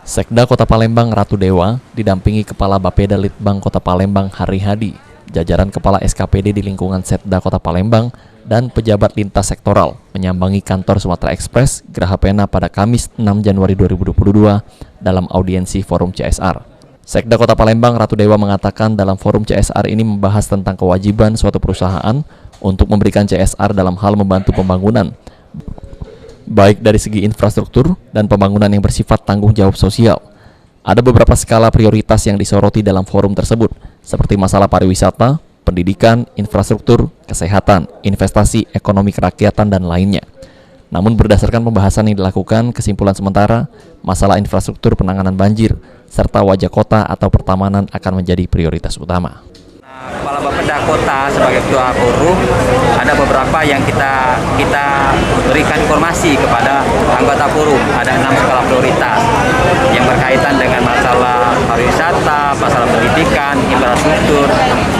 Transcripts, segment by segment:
Sekda Kota Palembang Ratu Dewa didampingi Kepala Bapeda Litbang Kota Palembang Hari Hadi, jajaran Kepala SKPD di lingkungan Setda Kota Palembang, dan pejabat lintas sektoral menyambangi kantor Sumatera Express Geraha Pena pada Kamis 6 Januari 2022 dalam audiensi Forum CSR. Sekda Kota Palembang Ratu Dewa mengatakan dalam Forum CSR ini membahas tentang kewajiban suatu perusahaan untuk memberikan CSR dalam hal membantu pembangunan, baik dari segi infrastruktur dan pembangunan yang bersifat tanggung jawab sosial. Ada beberapa skala prioritas yang disoroti dalam forum tersebut, seperti masalah pariwisata, pendidikan, infrastruktur, kesehatan, investasi, ekonomi kerakyatan, dan lainnya. Namun berdasarkan pembahasan yang dilakukan, kesimpulan sementara, masalah infrastruktur penanganan banjir, serta wajah kota atau pertamanan akan menjadi prioritas utama. Kepala Bapeda Kota sebagai ketua forum, ada beberapa yang kita berikan informasi kepada anggota forum. Ada 6 skala prioritas yang berkaitan dengan masalah pariwisata, masalah pendidikan, infrastruktur,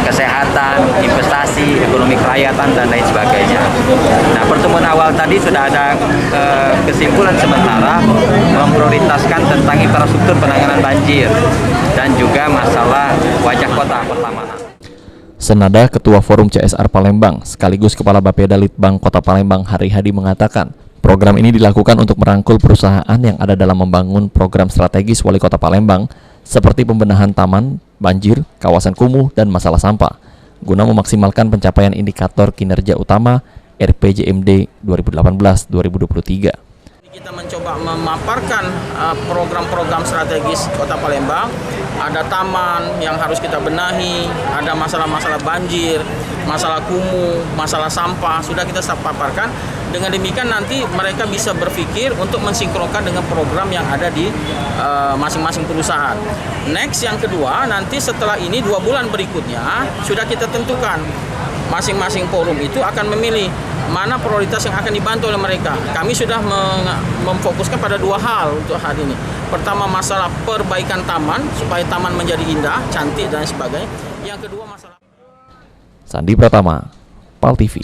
kesehatan, investasi, ekonomi kerakyatan, dan lain sebagainya. Nah, pertemuan awal tadi sudah ada kesimpulan sementara memprioritaskan tentang infrastruktur penanganan banjir dan juga masalah wajah kota pertamanan. Senada Ketua Forum CSR Palembang sekaligus Kepala Bapeda Litbang Kota Palembang Hari Hadi mengatakan, program ini dilakukan untuk merangkul perusahaan yang ada dalam membangun program strategis Wali Kota Palembang seperti pembenahan taman, banjir, kawasan kumuh, dan masalah sampah, guna memaksimalkan pencapaian indikator kinerja utama RPJMD 2018-2023. Kita mencoba memaparkan program-program strategis Kota Palembang. Ada taman yang harus kita benahi, ada masalah-masalah banjir, masalah kumuh, masalah sampah, sudah kita paparkan. Dengan demikian nanti mereka bisa berpikir untuk mensinkronkan dengan program yang ada di masing-masing perusahaan. Next, yang kedua, nanti setelah ini 2 bulan berikutnya sudah kita tentukan. Masing-masing forum itu akan memilih mana prioritas yang akan dibantu oleh mereka. Kami sudah memfokuskan pada 2 hal untuk hari ini. Pertama, masalah perbaikan taman supaya taman menjadi indah, cantik, dan sebagainya. Yang kedua, masalah Sandi Pratama, PAL TV.